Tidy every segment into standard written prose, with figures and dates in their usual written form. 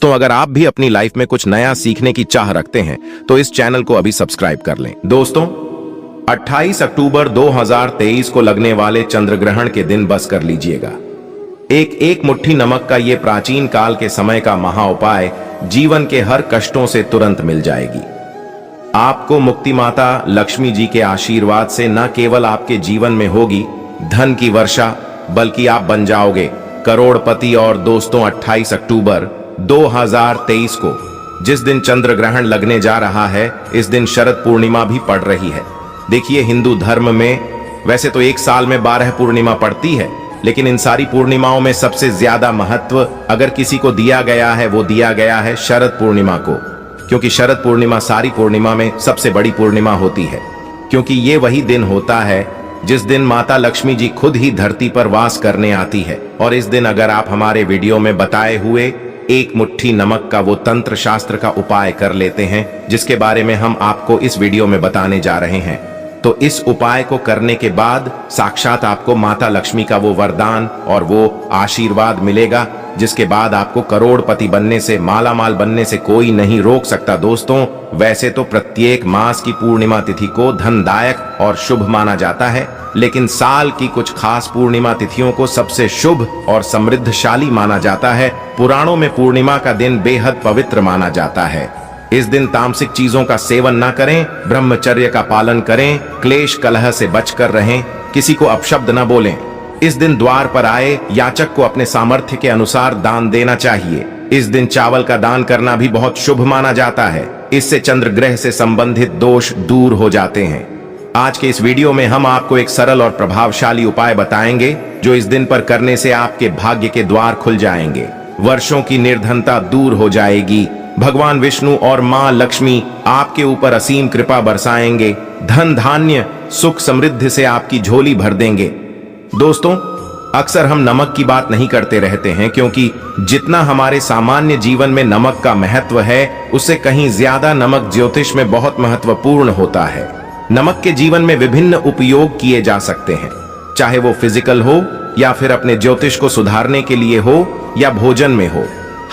तो अगर आप भी अपनी लाइफ में कुछ नया सीखने की चाह रखते हैं तो इस चैनल को अभी सब्सक्राइब कर लें। दोस्तों, 28 अक्टूबर 2023 को लगने वाले चंद्र ग्रहण के दिन बस कर लीजिएगा। एक मुट्ठी नमक का ये प्राचीन काल के समय का महा उपाय जीवन के हर कष्टों से तुरंत मिल जाएगी। आपको मुक्ति माता लक्ष्मी जी के आशीर्वाद से न केवल आपके जीवन में होगी धन की वर्षा, बल्कि आप बन जाओगे करोड़पति। और दोस्तों, 28 अक्टूबर 2023 को जिस दिन चंद्र ग्रहण लगने जा रहा है, इस दिन शरद पूर्णिमा भी पड़ रही है। देखिए, हिंदू धर्म में वैसे तो एक साल में 12 पूर्णिमा पड़ती है, लेकिन इन सारी पूर्णिमाओं में सबसे ज्यादा महत्व अगर किसी को दिया गया है, वो दिया गया है शरद पूर्णिमा को। क्योंकि शरद पूर्णिमा सारी पूर्णिमा में सबसे बड़ी पूर्णिमा होती है, क्योंकि ये वही दिन होता है जिस दिन माता लक्ष्मी जी खुद ही धरती पर वास करने आती है। और इस दिन अगर आप हमारे वीडियो में बताए हुए एक मुट्ठी नमक का वो तंत्र शास्त्र का उपाय कर लेते हैं, जिसके बारे में हम आपको इस वीडियो में बताने जा रहे हैं, तो इस उपाय को करने के बाद साक्षात आपको माता लक्ष्मी का वो वरदान और वो आशीर्वाद मिलेगा, जिसके बाद आपको करोड़पति बनने से, माला माल बनने से कोई नहीं रोक सकता। दोस्तों, वैसे तो प्रत्येक मास की पूर्णिमा तिथि को धनदायक और शुभ माना जाता है, लेकिन साल की कुछ खास पूर्णिमा तिथियों को सबसे शुभ और समृद्धशाली माना जाता है। पुराणों में पूर्णिमा का दिन बेहद पवित्र माना जाता है। इस दिन तामसिक चीजों का सेवन ना करें, ब्रह्मचर्य का पालन करें, क्लेश कलह से बचकर रहें, किसी को अपशब्द न बोलें। इस दिन द्वार पर आए याचक को अपने सामर्थ्य के अनुसार दान देना चाहिए। इस दिन चावल का दान करना भी बहुत शुभ माना जाता है। इससे चंद्र ग्रह से संबंधित दोष दूर हो जाते हैं। आज के इस वीडियो में हम आपको एक सरल और प्रभावशाली उपाय बताएंगे, जो इस दिन पर करने से आपके भाग्य के द्वार खुल जाएंगे, वर्षों की निर्धनता दूर हो जाएगी, भगवान विष्णु और मां लक्ष्मी आपके ऊपर असीम कृपा बरसाएंगे, धन धान्य सुख समृद्धि से आपकी झोली भर देंगे। दोस्तों, अक्सर हम नमक की बात नहीं करते रहते हैं, क्योंकि जितना हमारे सामान्य जीवन में नमक का महत्व है, उससे कहीं ज्यादा नमक ज्योतिष में बहुत महत्वपूर्ण होता है। नमक के जीवन में विभिन्न उपयोग किए जा सकते हैं, चाहे वो फिजिकल हो या फिर अपने ज्योतिष को सुधारने के लिए हो या भोजन में हो।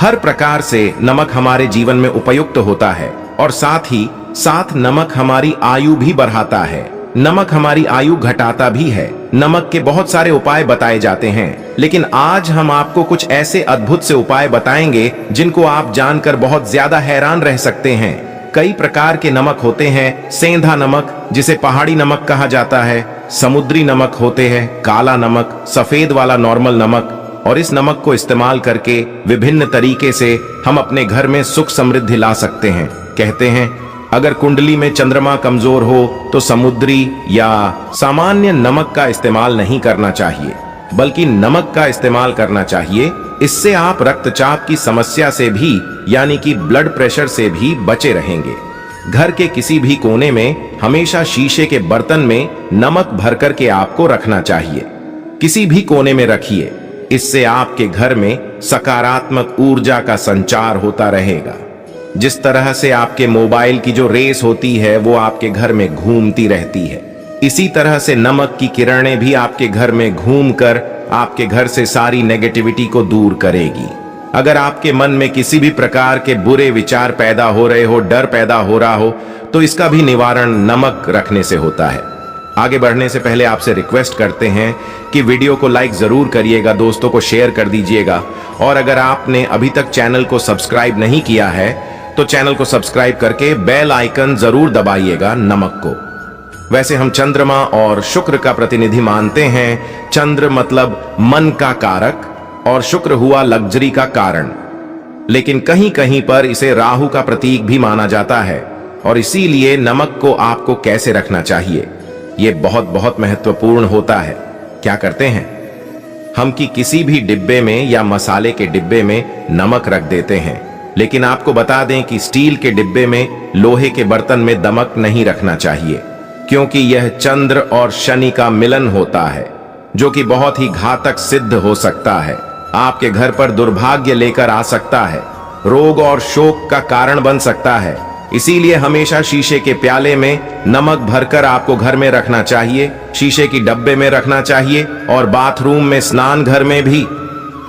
हर प्रकार से नमक हमारे जीवन में उपयुक्त होता है। और साथ ही साथ नमक हमारी आयु भी बढ़ाता है, नमक हमारी आयु घटाता भी है। नमक के बहुत सारे उपाय बताए जाते हैं, लेकिन आज हम आपको कुछ ऐसे अद्भुत से उपाय बताएंगे जिनको आप जानकर बहुत ज्यादा हैरान रह सकते हैं। कई प्रकार के नमक होते हैं। सेंधा नमक, जिसे पहाड़ी नमक कहा जाता है, समुद्री नमक होते हैं, काला नमक, सफेद वाला नॉर्मल नमक। और इस नमक को इस्तेमाल करके विभिन्न तरीके से हम अपने घर में सुख समृद्धि ला सकते हैं। कहते हैं, अगर कुंडली में चंद्रमा कमजोर हो तो समुद्री या सामान्य नमक का इस्तेमाल नहीं करना चाहिए, बल्कि नमक का इस्तेमाल करना चाहिए। इससे आप रक्तचाप की समस्या से भी, यानी कि ब्लड प्रेशर से भी बचे रहेंगे। घर के किसी भी कोने में हमेशा शीशे के बर्तन में नमक भर करके आपको रखना चाहिए। किसी भी कोने में रखिए, इससे आपके घर में सकारात्मक ऊर्जा का संचार होता रहेगा। जिस तरह से आपके मोबाइल की जो रेस होती है वो आपके घर में घूमती रहती है, इसी तरह से नमक की किरणें भी आपके घर में घूमकर आपके घर से सारी नेगेटिविटी को दूर करेगी। अगर आपके मन में किसी भी प्रकार के बुरे विचार पैदा हो रहे हो, डर पैदा हो रहा हो, तो इसका भी निवारण नमक रखने से होता है। आगे बढ़ने से पहले आपसे रिक्वेस्ट करते हैं कि वीडियो को लाइक जरूर करिएगा, दोस्तों को शेयर कर दीजिएगा। और अगर आपने अभी तक चैनल को सब्सक्राइब नहीं किया है तो चैनल को सब्सक्राइब करके बेल आइकन जरूर दबाइएगा नमक को। वैसे हम चंद्रमा और शुक्र का प्रतिनिधि मानते हैं। चंद्र मतलब मन का कारक और शुक्र हुआ लग्जरी का कारण, लेकिन कहीं कहीं पर इसे राहु का प्रतीक भी माना जाता है। और इसीलिए नमक को आपको कैसे रखना चाहिए, ये बहुत बहुत महत्वपूर्ण होता है। क्या करते हैं हम कि किसी भी डिब्बे में या मसाले के डिब्बे में नमक रख देते हैं, लेकिन आपको बता दें कि स्टील के डिब्बे में, लोहे के बर्तन में नमक नहीं रखना चाहिए, क्योंकि यह चंद्र और शनि का मिलन होता है, जो कि बहुत ही घातक सिद्ध हो सकता है। आपके घर पर दुर्भाग्य लेकर आ सकता है, रोग और शोक का कारण बन सकता है। इसीलिए हमेशा शीशे के प्याले में नमक भरकर आपको घर में रखना चाहिए, शीशे की डब्बे में रखना चाहिए, और बाथरूम में, स्नान घर में भी।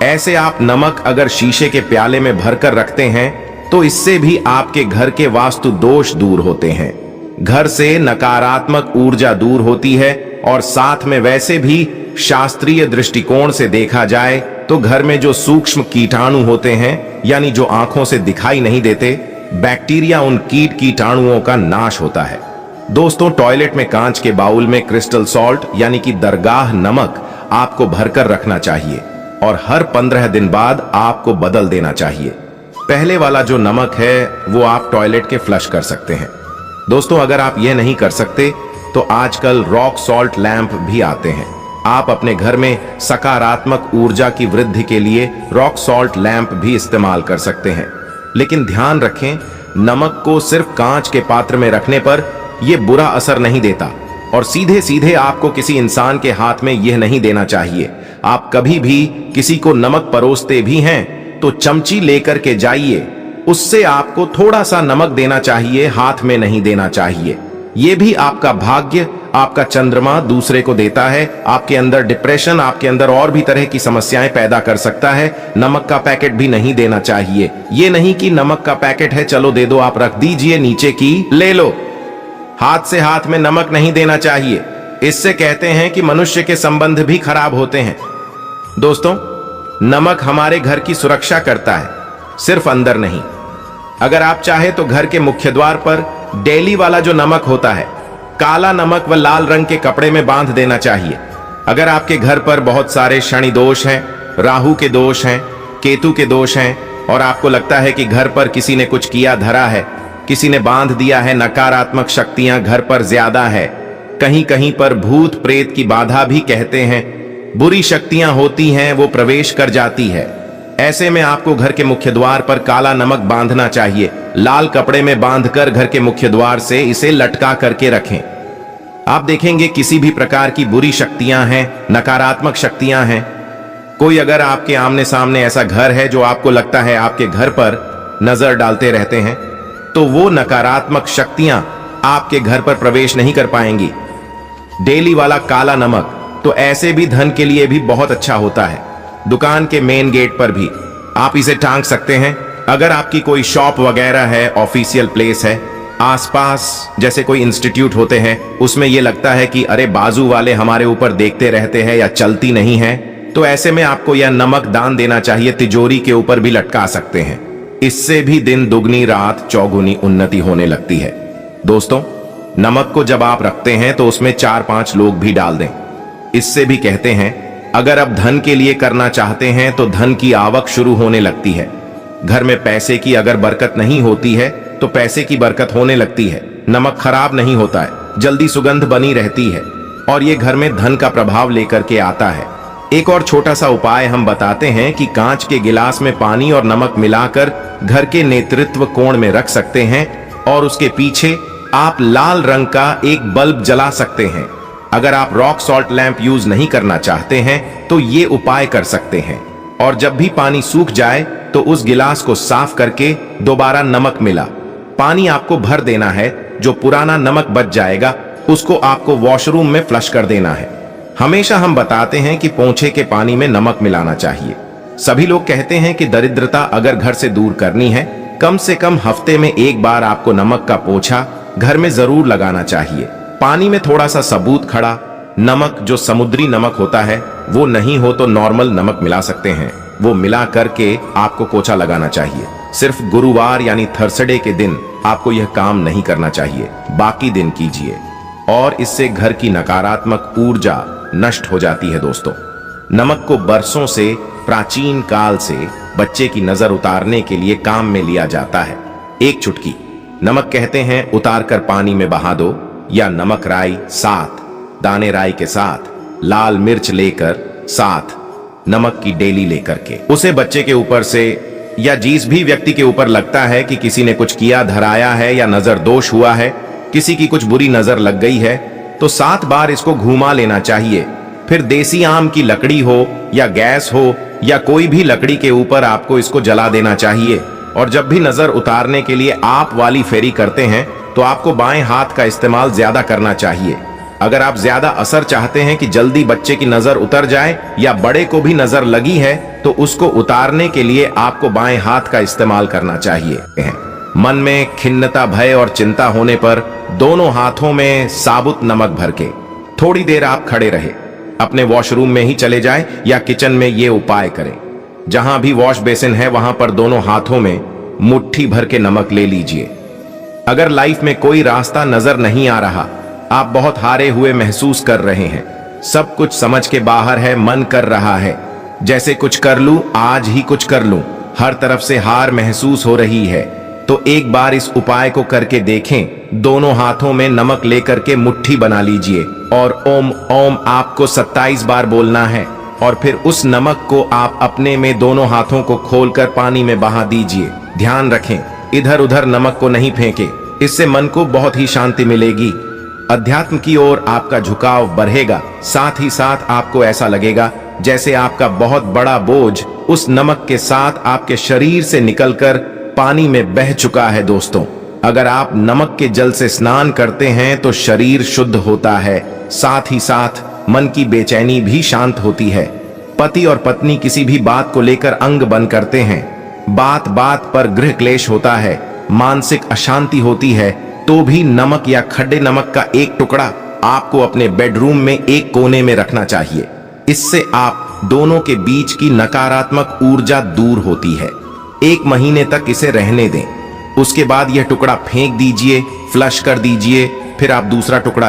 ऐसे आप नमक अगर शीशे के प्याले में भरकर रखते हैं तो इससे भी आपके घर के वास्तु दोष दूर होते हैं, घर से नकारात्मक ऊर्जा दूर होती है और साथ में वैसे भी शास्त्रीय दृष्टिकोण से देखा जाए तो घर में जो सूक्ष्म कीटाणु होते हैं, यानी जो आंखों से दिखाई नहीं देते बैक्टीरिया, उन कीटाणुओं का नाश होता है। दोस्तों, टॉयलेट में कांच के बाउल में क्रिस्टल सॉल्ट यानी कि दरगाह नमक आपको भरकर रखना चाहिए और हर 15 दिन बाद आपको बदल देना चाहिए। पहले वाला जो नमक है वो आप टॉयलेट के फ्लश कर सकते हैं। दोस्तों, अगर आप यह नहीं कर सकते तो आजकल रॉक सॉल्ट लैंप भी आते हैं। आप अपने घर में सकारात्मक ऊर्जा की वृद्धि के लिए रॉक सॉल्ट लैंप भी इस्तेमाल कर सकते हैं। लेकिन ध्यान रखें, नमक को सिर्फ कांच के पात्र में रखने पर यह बुरा असर नहीं देता और सीधे सीधे आपको किसी इंसान के हाथ में यह नहीं देना चाहिए। आप कभी भी किसी को नमक परोसते भी हैं तो चमची लेकर के जाइए, उससे आपको थोड़ा सा नमक देना चाहिए, हाथ में नहीं देना चाहिए। यह भी आपका भाग्य, आपका चंद्रमा दूसरे को देता है। आपके अंदर डिप्रेशन, आपके अंदर और भी तरह की समस्याएं पैदा कर सकता है। नमक का पैकेट भी नहीं देना चाहिए। ये नहीं कि नमक का पैकेट है चलो दे दो, आप रख दीजिए नीचे की ले लो। हाथ से हाथ में नमक नहीं देना चाहिए। इससे कहते हैं कि मनुष्य के संबंध भी खराब होते हैं। दोस्तों, नमक हमारे घर की सुरक्षा करता है, सिर्फ अंदर नहीं। अगर आप चाहे तो घर के मुख्य द्वार पर डेली वाला जो नमक होता है, काला नमक व लाल रंग के कपड़े में बांध देना चाहिए। अगर आपके घर पर बहुत सारे शनि दोष हैं, राहु के दोष हैं, केतु के दोष हैं और आपको लगता है कि घर पर किसी ने कुछ किया धरा है, किसी ने बांध दिया है, नकारात्मक शक्तियां घर पर ज्यादा है, कहीं कहीं पर भूत प्रेत की बाधा भी कहते हैं, बुरी शक्तियां होती हैं, वो प्रवेश कर जाती है, ऐसे में आपको घर के मुख्य द्वार पर काला नमक बांधना चाहिए। लाल कपड़े में बांधकर घर के मुख्य द्वार से इसे लटका करके रखें। आप देखेंगे किसी भी प्रकार की बुरी शक्तियां हैं, नकारात्मक शक्तियां हैं, कोई अगर आपके आमने सामने ऐसा घर है जो आपको लगता है आपके घर पर नजर डालते रहते हैं, तो वो नकारात्मक शक्तियां आपके घर पर प्रवेश नहीं कर पाएंगी। डेली वाला काला नमक तो ऐसे भी धन के लिए भी बहुत अच्छा होता है। दुकान के मेन गेट पर भी आप इसे टांग सकते हैं। अगर आपकी कोई शॉप वगैरह है, ऑफिशियल प्लेस है, आसपास जैसे कोई इंस्टीट्यूट होते हैं, उसमें यह लगता है कि अरे बाजू वाले हमारे ऊपर देखते रहते हैं या चलती नहीं है, तो ऐसे में आपको यह नमक दान देना चाहिए। तिजोरी के ऊपर भी लटका सकते हैं। इससे भी दिन दुगनी रात चौगुनी उन्नति होने लगती है। दोस्तों, नमक को जब आप रखते हैं तो उसमें 4-5 लोग भी डाल दें। इससे भी कहते हैं अगर आप धन के लिए करना चाहते हैं तो धन की आवक शुरू होने लगती है। घर में पैसे की अगर बरकत नहीं होती है तो पैसे की बरकत होने लगती है। नमक खराब नहीं होता है, जल्दी सुगंध बनी रहती है और ये घर में धन का प्रभाव लेकर के आता है। एक और छोटा सा उपाय हम बताते हैं कि कांच के गिलास में पानी और नमक मिलाकर घर के नेतृत्व कोण में रख सकते हैं और उसके पीछे आप लाल रंग का एक बल्ब जला सकते हैं। अगर आप रॉक सॉल्ट लैंप यूज नहीं करना चाहते हैं तो ये उपाय कर सकते हैं और जब भी पानी सूख जाए तो उस गिलास को साफ करके दोबारा नमक मिला पानी आपको भर देना है। जो पुराना नमक बच जाएगा उसको आपको वॉशरूम में फ्लश कर देना है। हमेशा हम बताते हैं कि पोंछे के पानी में नमक मिलाना चाहिए। सभी लोग कहते हैं कि दरिद्रता अगर घर से दूर करनी है, कम से कम हफ्ते में एक बार आपको नमक का पोंछा घर में जरूर लगाना चाहिए। पानी में थोड़ा सा सबूत खड़ा नमक, जो समुद्री नमक होता है, वो नहीं हो तो नॉर्मल नमक मिला सकते हैं। वो मिला करके आपको पोंछा लगाना चाहिए। सिर्फ गुरुवार यानी थर्सडे के दिन आपको यह काम नहीं करना चाहिए, बाकी दिन कीजिए और इससे घर की नकारात्मक ऊर्जा नष्ट हो जाती है। दोस्तों, नमक को बरसों से, प्राचीन काल से बच्चे की नजर उतारने के लिए काम में लिया जाता है। एक चुटकी नमक कहते हैं उतार कर पानी में बहा दो, या नमक राई साथ, दाने राई के साथ लाल मिर्च लेकर साथ नमक की डेली लेकर के उसे बच्चे के ऊपर से या जिस भी व्यक्ति के ऊपर लगता है कि किसी ने कुछ किया धराया है या नजर दोष हुआ है, किसी की कुछ बुरी नजर लग गई है, तो 7 बार इसको घुमा लेना चाहिए। फिर देसी आम की लकड़ी हो या गैस हो या कोई भी लकड़ी के ऊपर आपको इसको जला देना चाहिए। और जब भी नजर उतारने के लिए आप वाली फेरी करते हैं तो आपको बाएं हाथ का इस्तेमाल ज्यादा करना चाहिए। अगर आप ज्यादा असर चाहते हैं कि जल्दी बच्चे की नजर उतर जाए या बड़े को भी नजर लगी है, तो उसको उतारने के लिए आपको बाएं हाथ का इस्तेमाल करना चाहिए। मन में खिन्नता, भय और चिंता होने पर दोनों हाथों में साबुत नमक भर के थोड़ी देर आप खड़े रहे, अपने वॉशरूम में ही चले जाएं या किचन में ये उपाय करें। जहां भी वॉश बेसिन है वहां पर दोनों हाथों में मुट्ठी भर के नमक ले लीजिए। अगर लाइफ में कोई रास्ता नजर नहीं आ रहा, आप बहुत हारे हुए महसूस कर रहे हैं, सब कुछ समझ के बाहर है, मन कर रहा है जैसे कुछ कर लूं, आज ही कुछ कर लूं, हर तरफ से हार महसूस हो रही है, तो एक बार इस उपाय को करके देखें। दोनों हाथों में नमक लेकर के मुट्ठी बना लीजिए और ओम ओम आपको 27 बार बोलना है और फिर उस नमक को आप अपने में दोनों हाथों को खोलकर पानी में बहा दीजिए। ध्यान रखें, इधर उधर नमक को नहीं फेंके, इससे मन को बहुत ही शांति मिलेगी। अध्यात्म की ओर आपका झुकाव बढ़ेगा, साथ ही साथ आपको ऐसा लगेगा जैसे आपका बहुत बड़ा बोझ उस नमक के साथ आपके शरीर से निकलकर पानी में बह चुका है। दोस्तों, अगर आप नमक के जल से स्नान करते हैं तो शरीर शुद्ध होता है, साथ ही साथ मन की बेचैनी भी शांत होती है। पति और पत्नी किसी भी बात को लेकर अंग बंद करते हैं, बात बात पर गृह क्लेश होता है, मानसिक अशांति होती है, तो भी नमक या खड्डे नमक का एक टुकड़ा आपको अपने बेडरूम में एक कोने में रखना चाहिए। इससे आप दोनों के बीच की नकारात्मक ऊर्जा दूर होती है। 1 महीने तक इसे रहने दें, उसके बाद यह टुकड़ा फेंक दीजिए, फ्लश कर दीजिए, फिर आप दूसरा टुकड़ा